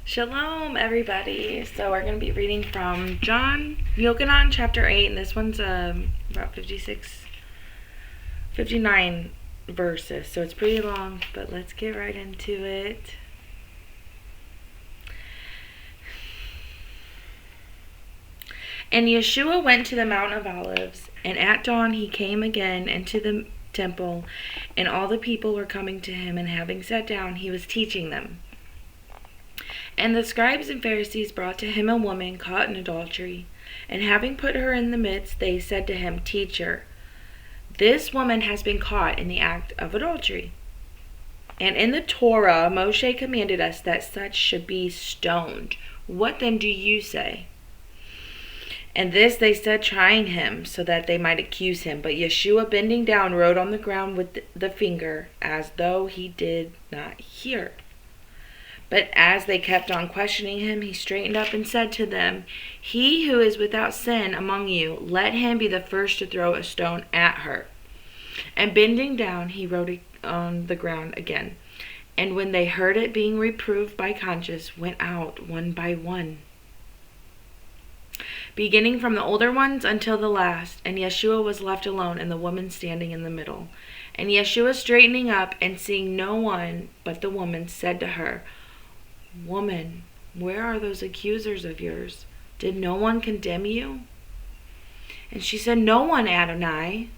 Shalom, everybody. So we're going to be reading from Yochanan chapter 8, and this one's about 59 verses. So it's pretty long, but let's get right into it. And Yeshua went to the Mount of Olives, and at dawn he came again into the temple, and all the people were coming to him, and having sat down, he was teaching them. And the scribes and Pharisees brought to him a woman caught in adultery. And having put her in the midst, they said to him, Teacher, this woman has been caught in the act of adultery. And in the Torah, Moshe commanded us that such should be stoned. What then do you say? And this they said, trying him, so that they might accuse him. But Yeshua, bending down, wrote on the ground with the finger, as though he did not hear. But as they kept on questioning him, he straightened up and said to them, He who is without sin among you, let him be the first to throw a stone at her. And bending down, he wrote it on the ground again. And when they heard it being reproved by conscience, went out one by one, beginning from the older ones until the last. And Yeshua was left alone, and the woman standing in the middle. And Yeshua, straightening up and seeing no one but the woman, said to her, Woman, where are those accusers of yours? Did no one condemn you? And she said, No one, Adonai.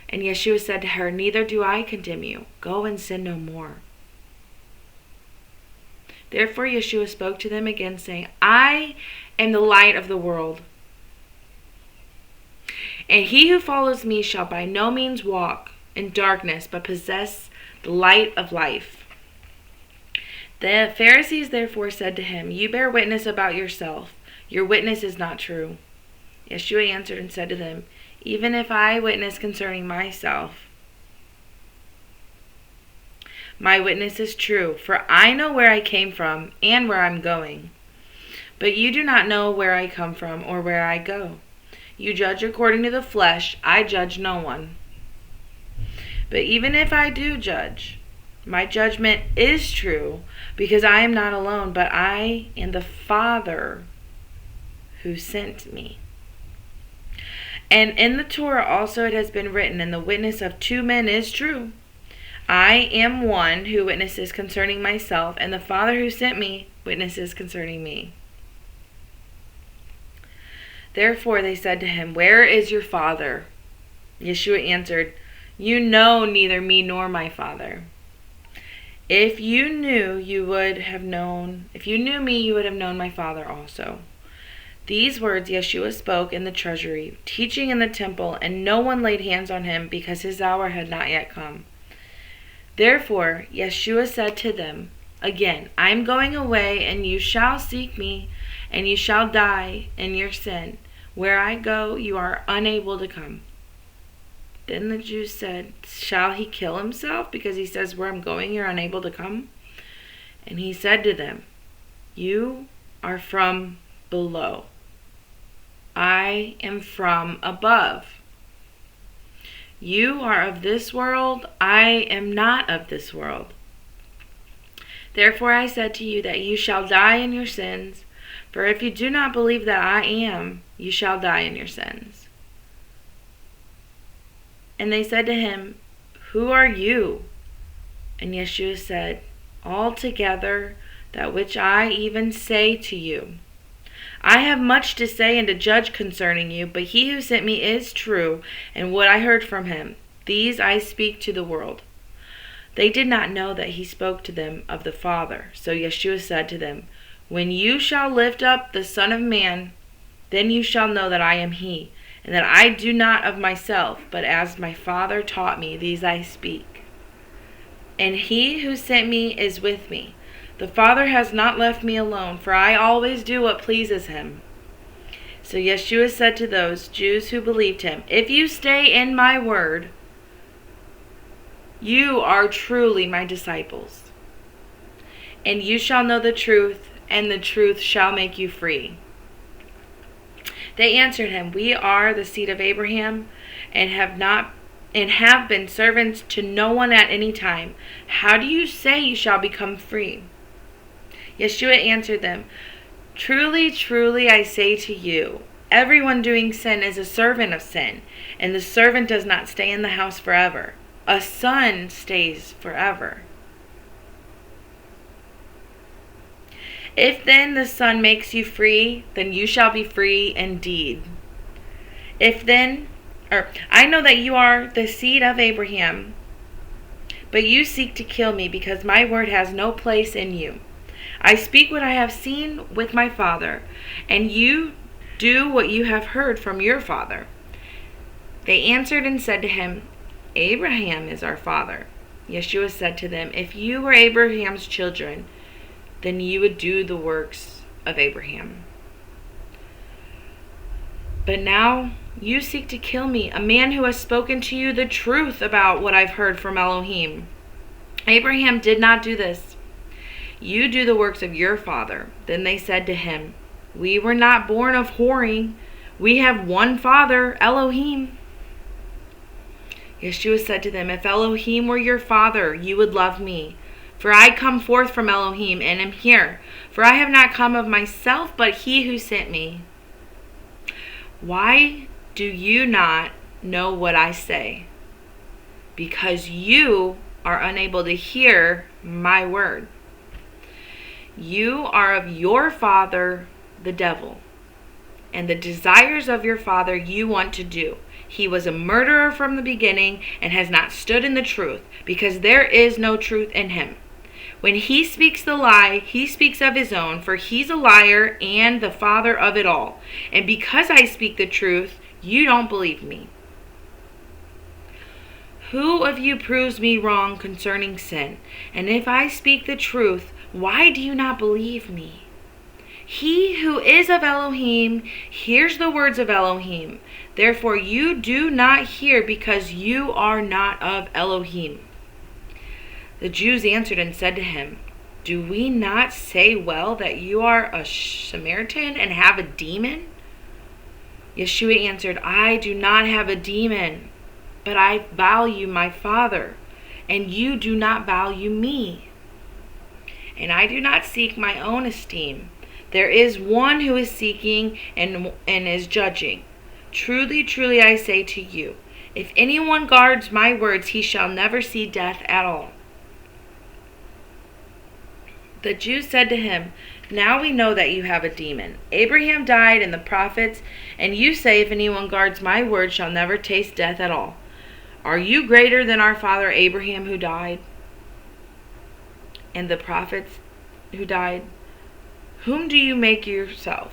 And Yeshua said to her, Neither do I condemn you. Go and sin no more. Therefore Yeshua spoke to them again, saying, I am the light of the world. And he who follows me shall by no means walk in darkness, but possess the light of life. The Pharisees therefore said to him, You bear witness about yourself. Your witness is not true. Yeshua answered and said to them, Even if I witness concerning myself, my witness is true, for I know where I came from and where I'm going. But you do not know where I come from or where I go. You judge according to the flesh. I judge no one. But even if I do judge, my judgment is true, because I am not alone, but I and the Father who sent me. And in the Torah also it has been written, and the witness of two men is true. I am one who witnesses concerning myself, and the Father who sent me witnesses concerning me. Therefore they said to him, Where is your Father? Yeshua answered, You know neither me nor my Father. If you knew me, you would have known my Father also. These words Yeshua spoke in the treasury, teaching in the temple, and no one laid hands on him, because his hour had not yet come. Therefore Yeshua said to them again, I am going away, and you shall seek me, and you shall die in your sin. Where I go, you are unable to come. Then the Jews said, Shall he kill himself, because he says, Where I'm going, you're unable to come? And he said to them, You are from below. I am from above. You are of this world. I am not of this world. Therefore I said to you that you shall die in your sins. For if you do not believe that I am, you shall die in your sins. And they said to him, Who are you? And Yeshua said, Altogether that which I even say to you. I have much to say and to judge concerning you, but he who sent me is true, and what I heard from him, these I speak to the world. They did not know that he spoke to them of the Father. So Yeshua said to them, When you shall lift up the Son of Man, then you shall know that I am he, and that I do not of myself, but as my Father taught me, these I speak. And he who sent me is with me. The Father has not left me alone, for I always do what pleases him. So Yeshua said to those Jews who believed him, If you stay in my word, you are truly my disciples. And you shall know the truth, and the truth shall make you free. They answered him, We are the seed of Abraham, and have been servants to no one at any time. How do you say you shall become free? Yeshua answered them, "Truly, truly, I say to you, everyone doing sin is a servant of sin, and the servant does not stay in the house forever. A son stays forever. If then the Son makes you free, then you shall be free indeed. I know that you are the seed of Abraham, but you seek to kill me because my word has no place in you. I speak what I have seen with my Father, and you do what you have heard from your father." They answered and said to him, "Abraham is our father." Yeshua said to them, "If you were Abraham's children, then you would do the works of Abraham. But now you seek to kill me, a man who has spoken to you the truth about what I've heard from Elohim. Abraham did not do this. You do the works of your father." Then they said to him, "We were not born of whoring. We have one Father, Elohim." Yeshua said to them, "If Elohim were your father, you would love me. For I come forth from Elohim and am here. For I have not come of myself, but he who sent me. Why do you not know what I say? Because you are unable to hear my word. You are of your father, the devil, and the desires of your father you want to do. He was a murderer from the beginning and has not stood in the truth, because there is no truth in him. When he speaks the lie, he speaks of his own, for he's a liar and the father of it all. And because I speak the truth, you don't believe me. Who of you proves me wrong concerning sin? And if I speak the truth, why do you not believe me? He who is of Elohim hears the words of Elohim. Therefore you do not hear, because you are not of Elohim." The Jews answered and said to him, "Do we not say well that you are a Samaritan and have a demon?" Yeshua answered, "I do not have a demon, but I value my Father, and you do not value me. And I do not seek my own esteem. There is one who is seeking and is judging. Truly, truly, I say to you, if anyone guards my words, he shall never see death at all." The Jews said to him, "Now we know that you have a demon. Abraham died and the prophets, and you say if anyone guards my word shall never taste death at all. Are you greater than our father Abraham who died? And the prophets who died? Whom do you make yourself?"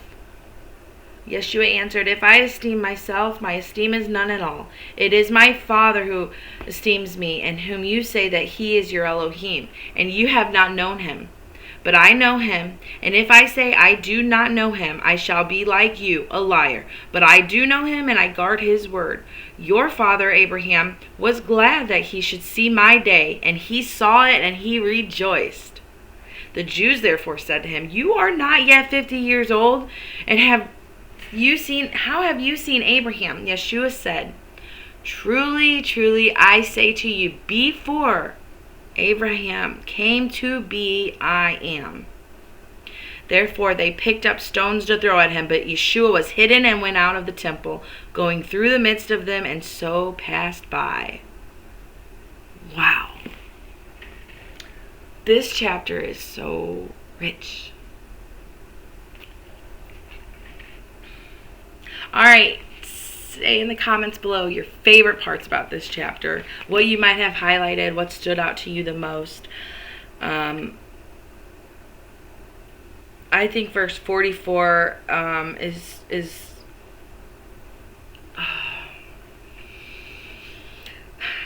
Yeshua answered, "If I esteem myself, my esteem is none at all. It is my Father who esteems me, and whom you say that he is your Elohim, and you have not known him. But I know him, and if I say I do not know him, I shall be like you, a liar. But I do know him, and I guard his word. Your father Abraham was glad that he should see my day, and he saw it, and he rejoiced." The Jews therefore said to him, "You are not yet 50 years old, and how have you seen Abraham?" Yeshua said, "Truly, truly, I say to you, before Abraham came to be, I am." Therefore they picked up stones to throw at him, but Yeshua was hidden and went out of the temple, going through the midst of them, and so passed by. Wow. This chapter is so rich. All right. Say in the comments below your favorite parts about this chapter, what you might have highlighted, what stood out to you the most. I think verse 44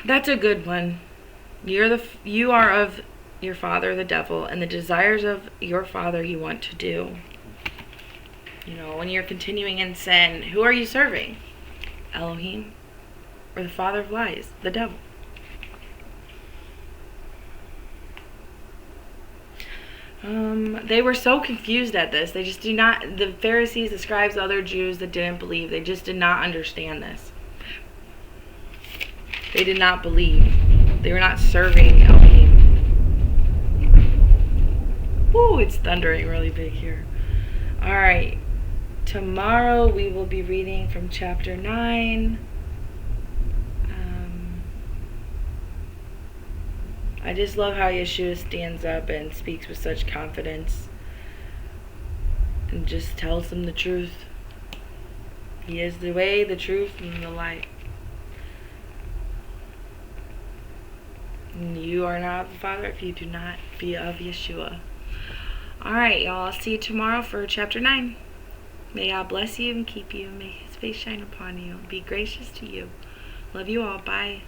that's a good one. You are of your father the devil, and the desires of your father you want to do. You know, when you're continuing in sin, who are you serving? Elohim, or the father of lies, the devil? They were so confused at this. They just do not, the Pharisees, the scribes, the other Jews that didn't believe, they just did not understand this. They did not believe. They were not serving Elohim. Woo, it's thundering really big here. All right. Tomorrow we will be reading from chapter 9. I just love how Yeshua stands up and speaks with such confidence and just tells them the truth. He is the way, the truth, and the light. And you are not of the Father if you do not be of Yeshua. Alright, y'all. I'll see you tomorrow for chapter 9. May God bless you and keep you. May His face shine upon you. Be gracious to you. Love you all. Bye.